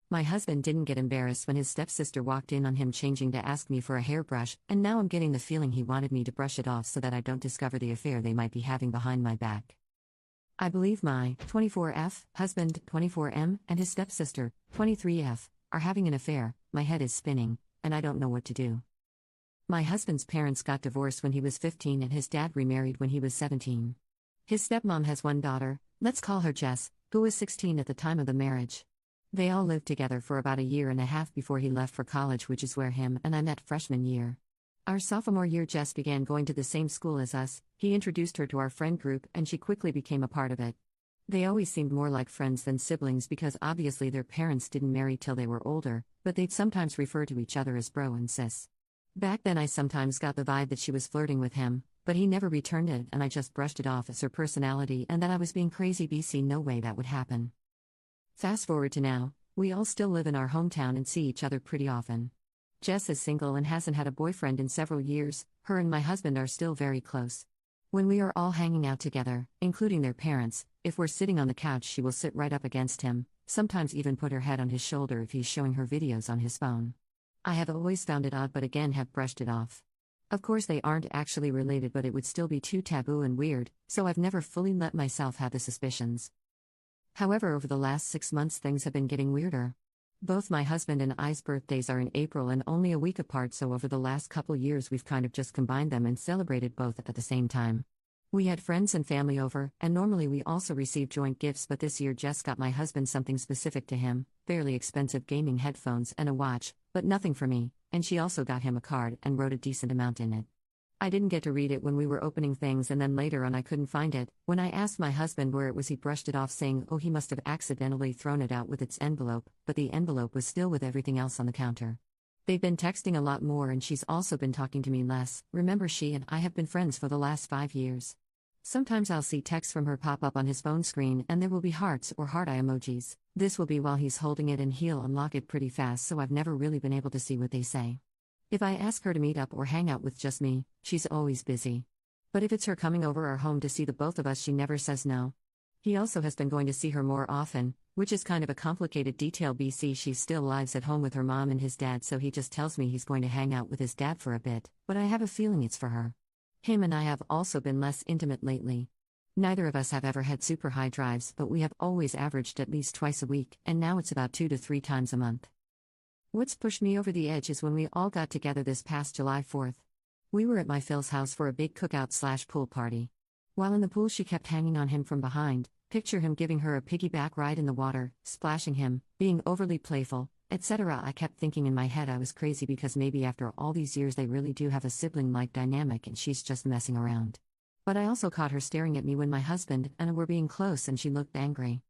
My husband didn't get embarrassed when his stepsister walked in on him changing to ask me for a hairbrush, and now I'm getting the feeling he wanted me to brush it off so that I don't discover the affair they might be having behind my back. I believe my 24F husband, 24M, and his stepsister, 23F, are having an affair. My head is spinning, and I don't know what to do. My husband's parents got divorced when he was 15 and his dad remarried when he was 17. His stepmom has one daughter, let's call her Jess, who was 16 at the time of the marriage. They all lived together for about a year and a half before he left for college, which is where him and I met freshman year. Our sophomore year, Jess began going to the same school as us. He introduced her to our friend group and she quickly became a part of it. They always seemed more like friends than siblings because obviously their parents didn't marry till they were older, but they'd sometimes refer to each other as bro and sis. Back then I sometimes got the vibe that she was flirting with him, but he never returned it and I just brushed it off as her personality and that I was being crazy. BC, no way that would happen. Fast forward to now, we all still live in our hometown and see each other pretty often. Jess is single and hasn't had a boyfriend in several years. Her and my husband are still very close. When we are all hanging out together, including their parents, if we're sitting on the couch she will sit right up against him, sometimes even put her head on his shoulder if he's showing her videos on his phone. I have always found it odd but again have brushed it off. Of course they aren't actually related but it would still be too taboo and weird, so I've never fully let myself have the suspicions. However, over the last 6 months things have been getting weirder. Both my husband and I's birthdays are in April and only a week apart, so over the last couple years we've kind of just combined them and celebrated both at the same time. We had friends and family over, and normally we also receive joint gifts, but this year Jess got my husband something specific to him, fairly expensive gaming headphones and a watch, but nothing for me, and she also got him a card and wrote a decent amount in it. I didn't get to read it when we were opening things and then later on I couldn't find it. When I asked my husband where it was he brushed it off saying, oh, he must have accidentally thrown it out with its envelope, but the envelope was still with everything else on the counter. They've been texting a lot more and she's also been talking to me less. Remember, she and I have been friends for the last 5 years. Sometimes I'll see texts from her pop up on his phone screen and there will be hearts or heart eye emojis. This will be while he's holding it and he'll unlock it pretty fast, so I've never really been able to see what they say. If I ask her to meet up or hang out with just me, she's always busy. But if it's her coming over our home to see the both of us, she never says no. He also has been going to see her more often, which is kind of a complicated detail. BC, she still lives at home with her mom and his dad, so he just tells me he's going to hang out with his dad for a bit, but I have a feeling it's for her. Him and I have also been less intimate lately. Neither of us have ever had super high drives, but we have always averaged at least twice a week, and now it's about 2 to 3 times a month. What's pushed me over the edge is when we all got together this past July 4th. We were at my Phil's house for a big cookout/pool party. While in the pool she kept hanging on him from behind, picture him giving her a piggyback ride in the water, splashing him, being overly playful, etc. I kept thinking in my head I was crazy because maybe after all these years they really do have a sibling-like dynamic and she's just messing around. But I also caught her staring at me when my husband and I were being close and she looked angry.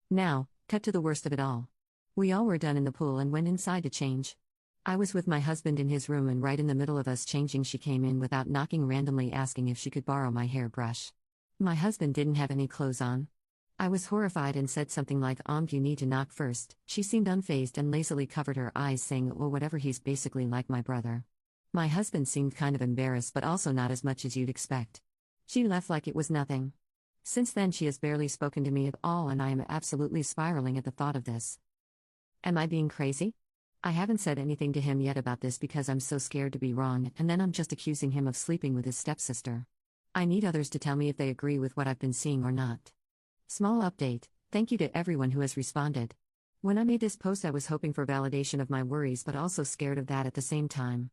Now, cut to the worst of it all. We all were done in the pool and went inside to change. I was with my husband in his room and right in the middle of us changing she came in without knocking, randomly asking if she could borrow my hairbrush. My husband didn't have any clothes on. I was horrified and said something like, you need to knock first. She seemed unfazed and lazily covered her eyes saying, well, whatever, he's basically like my brother. My husband seemed kind of embarrassed but also not as much as you'd expect. She left like it was nothing. Since then she has barely spoken to me at all and I am absolutely spiraling at the thought of this. Am I being crazy? I haven't said anything to him yet about this because I'm so scared to be wrong, and then I'm just accusing him of sleeping with his stepsister. I need others to tell me if they agree with what I've been seeing or not. Small update, thank you to everyone who has responded. When I made this post I was hoping for validation of my worries but also scared of that at the same time.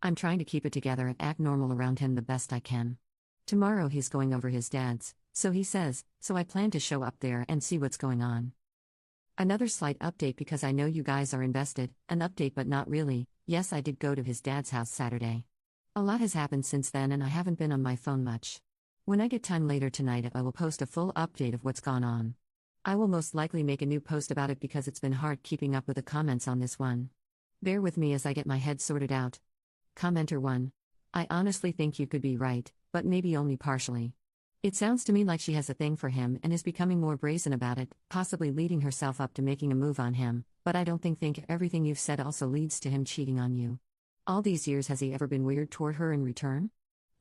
I'm trying to keep it together and act normal around him the best I can. Tomorrow he's going over his dad's, so he says, so I plan to show up there and see what's going on. Another slight update because I know you guys are invested, an update but not really. Yes, I did go to his dad's house Saturday. A lot has happened since then and I haven't been on my phone much. When I get time later tonight I will post a full update of what's gone on. I will most likely make a new post about it because it's been hard keeping up with the comments on this one. Bear with me as I get my head sorted out. Commenter 1. I honestly think you could be right, but maybe only partially. It sounds to me like she has a thing for him and is becoming more brazen about it, possibly leading herself up to making a move on him, but I don't think everything you've said also leads to him cheating on you. All these years has he ever been weird toward her in return?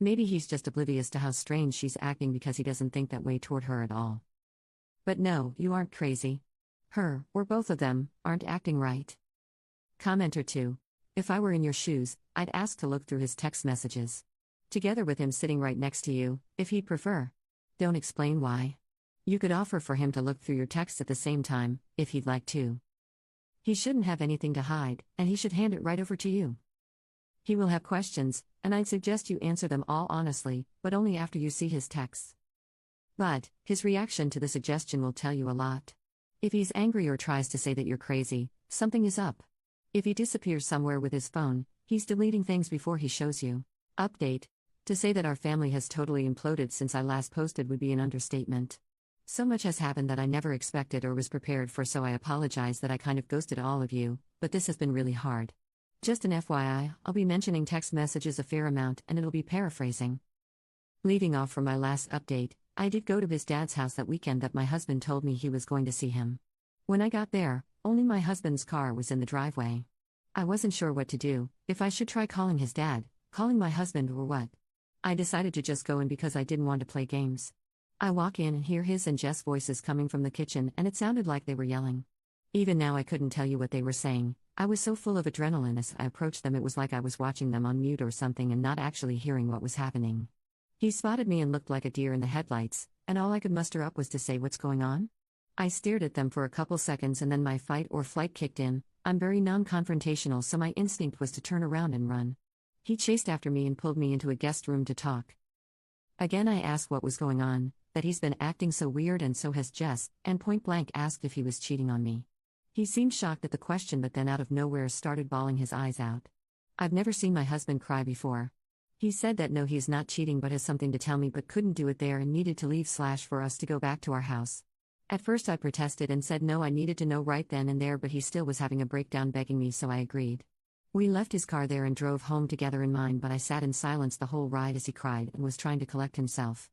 Maybe he's just oblivious to how strange she's acting because he doesn't think that way toward her at all. But no, you aren't crazy. Her, or both of them, aren't acting right. Commenter 2. If I were in your shoes, I'd ask to look through his text messages. Together with him sitting right next to you, if he'd prefer. Don't explain why. You could offer for him to look through your texts at the same time, if he'd like to. He shouldn't have anything to hide, and he should hand it right over to you. He will have questions, and I'd suggest you answer them all honestly, but only after you see his texts. But his reaction to the suggestion will tell you a lot. If he's angry or tries to say that you're crazy, something is up. If he disappears somewhere with his phone, he's deleting things before he shows you. Update. To say that our family has totally imploded since I last posted would be an understatement. So much has happened that I never expected or was prepared for, so I apologize that I kind of ghosted all of you, but this has been really hard. Just an FYI, I'll be mentioning text messages a fair amount and it'll be paraphrasing. Leading off from my last update, I did go to his dad's house that weekend that my husband told me he was going to see him. When I got there, only my husband's car was in the driveway. I wasn't sure what to do, if I should try calling his dad, calling my husband, or what. I decided to just go in because I didn't want to play games. I walk in and hear his and Jess' voices coming from the kitchen, and it sounded like they were yelling. Even now I couldn't tell you what they were saying. I was so full of adrenaline as I approached them, it was like I was watching them on mute or something and not actually hearing what was happening. He spotted me and looked like a deer in the headlights, and all I could muster up was to say, "What's going on?" I stared at them for a couple seconds and then my fight or flight kicked in. I'm very non-confrontational, so my instinct was to turn around and run. He chased after me and pulled me into a guest room to talk. Again I asked what was going on, that he's been acting so weird and so has Jess, and point blank asked if he was cheating on me. He seemed shocked at the question, but then out of nowhere started bawling his eyes out. I've never seen my husband cry before. He said that no, he's not cheating but has something to tell me but couldn't do it there and needed to leave / for us to go back to our house. At first I protested and said no, I needed to know right then and there, but he still was having a breakdown begging me, so I agreed. We left his car there and drove home together in mine, but I sat in silence the whole ride as he cried and was trying to collect himself.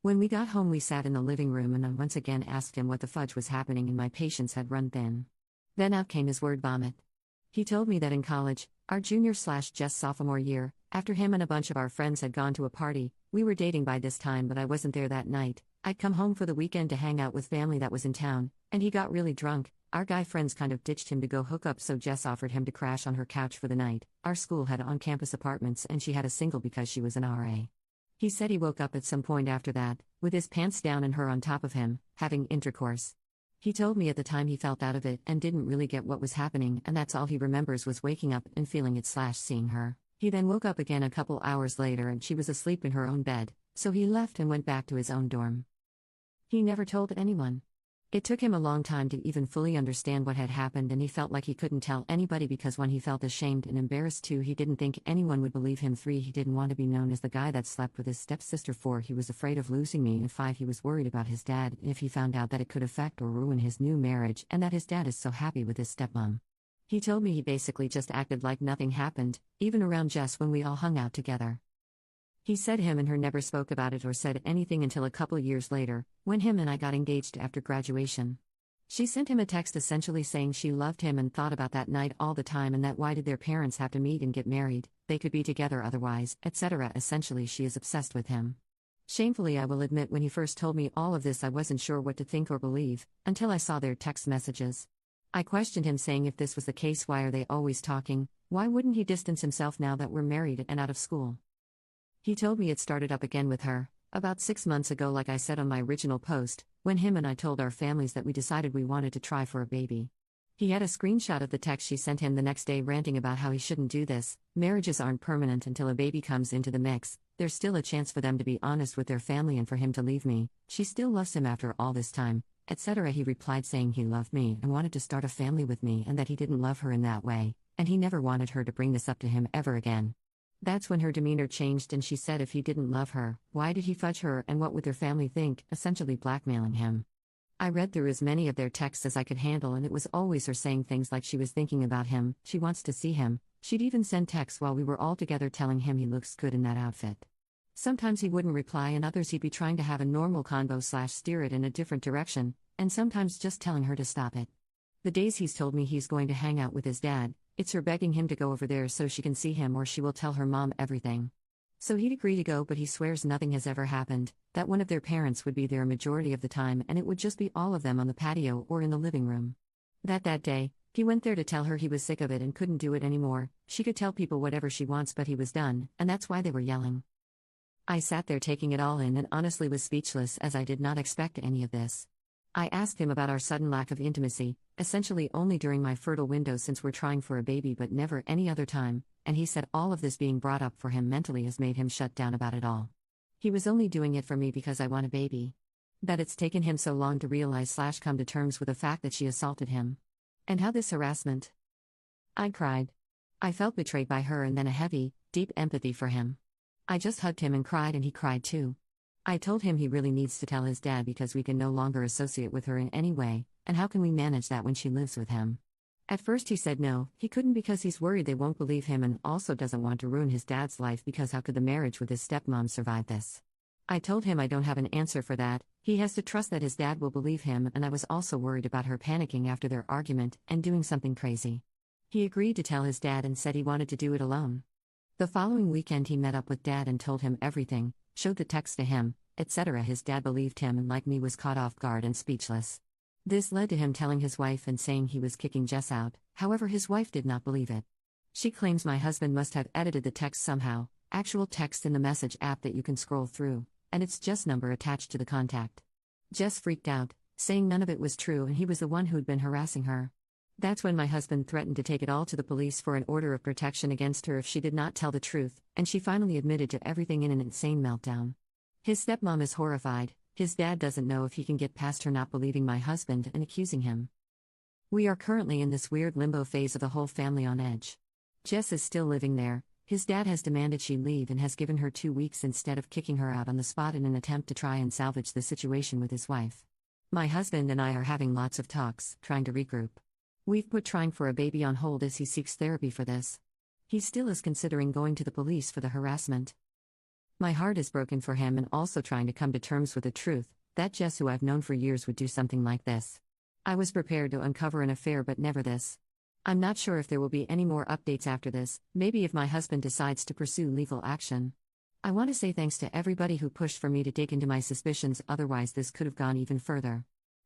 When we got home we sat in the living room and I once again asked him what the fudge was happening, and my patience had run thin. Then out came his word vomit. He told me that in college, our junior/Jess sophomore year, after him and a bunch of our friends had gone to a party, we were dating by this time but I wasn't there that night. I'd come home for the weekend to hang out with family that was in town, and he got really drunk. Our guy friends kind of ditched him to go hook up, so Jess offered him to crash on her couch for the night. Our school had on-campus apartments and she had a single because she was an RA. He said he woke up at some point after that, with his pants down and her on top of him, having intercourse. He told me at the time he felt out of it and didn't really get what was happening, and that's all he remembers was waking up and feeling it / seeing her. He then woke up again a couple hours later and she was asleep in her own bed, so he left and went back to his own dorm. He never told anyone. It took him a long time to even fully understand what had happened, and he felt like he couldn't tell anybody because 1, he felt ashamed and embarrassed. 2, he didn't think anyone would believe him. 3, he didn't want to be known as the guy that slept with his stepsister. 4, he was afraid of losing me. And 5, he was worried about his dad and if he found out that it could affect or ruin his new marriage, and that his dad is so happy with his stepmom. He told me he basically just acted like nothing happened, even around Jess when we all hung out together. He said him and her never spoke about it or said anything until a couple years later, when him and I got engaged after graduation. She sent him a text essentially saying she loved him and thought about that night all the time, and that why did their parents have to meet and get married, they could be together otherwise, etc. Essentially she is obsessed with him. Shamefully I will admit, when he first told me all of this I wasn't sure what to think or believe, until I saw their text messages. I questioned him, saying if this was the case, why are they always talking? Why wouldn't he distance himself now that we're married and out of school? He told me it started up again with her, about 6 months ago, like I said on my original post, when him and I told our families that we decided we wanted to try for a baby. He had a screenshot of the text she sent him the next day ranting about how he shouldn't do this. Marriages aren't permanent until a baby comes into the mix. There's still a chance for them to be honest with their family and for him to leave me. She still loves him after all this time, etc. He replied saying he loved me and wanted to start a family with me, and that he didn't love her in that way, and he never wanted her to bring this up to him ever again. That's when her demeanor changed and she said if he didn't love her, why did he fudge her and what would their family think, essentially blackmailing him. I read through as many of their texts as I could handle, and it was always her saying things like she was thinking about him, she wants to see him. She'd even send texts while we were all together telling him he looks good in that outfit. Sometimes he wouldn't reply, and others he'd be trying to have a normal convo / steer it in a different direction, and sometimes just telling her to stop it. The days he's told me he's going to hang out with his dad, it's her begging him to go over there so she can see him, or she will tell her mom everything. So he'd agree to go, but he swears nothing has ever happened, that one of their parents would be there a majority of the time and it would just be all of them on the patio or in the living room. That day, he went there to tell her he was sick of it and couldn't do it anymore. She could tell people whatever she wants, but he was done, and that's why they were yelling. I sat there taking it all in and honestly was speechless, as I did not expect any of this. I asked him about our sudden lack of intimacy, essentially only during my fertile window since we're trying for a baby but never any other time, and he said all of this being brought up for him mentally has made him shut down about it all. He was only doing it for me because I want a baby. That it's taken him so long to realize/come to terms with the fact that she assaulted him. And how this harassment? I cried. I felt betrayed by her and then a heavy, deep empathy for him. I just hugged him and cried, and he cried too. I told him he really needs to tell his dad because we can no longer associate with her in any way, and how can we manage that when she lives with him? At first he said no, he couldn't because he's worried they won't believe him and also doesn't want to ruin his dad's life because how could the marriage with his stepmom survive this? I told him I don't have an answer for that, he has to trust that his dad will believe him, and I was also worried about her panicking after their argument and doing something crazy. He agreed to tell his dad and said he wanted to do it alone. The following weekend he met up with dad and told him everything, showed the text to him, etc. His dad believed him and like me was caught off guard and speechless. This led to him telling his wife and saying he was kicking Jess out, however his wife did not believe it. She claims my husband must have edited the text somehow, actual text in the message app that you can scroll through, and it's Jess' number attached to the contact. Jess freaked out, saying none of it was true and he was the one who'd been harassing her. That's when my husband threatened to take it all to the police for an order of protection against her if she did not tell the truth, and she finally admitted to everything in an insane meltdown. His stepmom is horrified, his dad doesn't know if he can get past her not believing my husband and accusing him. We are currently in this weird limbo phase of the whole family on edge. Jess is still living there, his dad has demanded she leave and has given her 2 weeks instead of kicking her out on the spot in an attempt to try and salvage the situation with his wife. My husband and I are having lots of talks, trying to regroup. We've put trying for a baby on hold as he seeks therapy for this. He still is considering going to the police for the harassment. My heart is broken for him and also trying to come to terms with the truth, that Jess, who I've known for years, would do something like this. I was prepared to uncover an affair but never this. I'm not sure if there will be any more updates after this, maybe if my husband decides to pursue legal action. I want to say thanks to everybody who pushed for me to dig into my suspicions, otherwise this could have gone even further.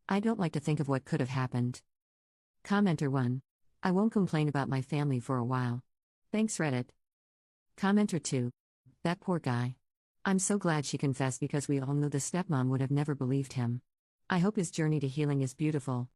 I don't like to think of what could have happened. Commenter 1. I won't complain about my family for a while. Thanks Reddit. Commenter 2. That poor guy. I'm so glad she confessed because we all knew the stepmom would have never believed him. I hope his journey to healing is beautiful,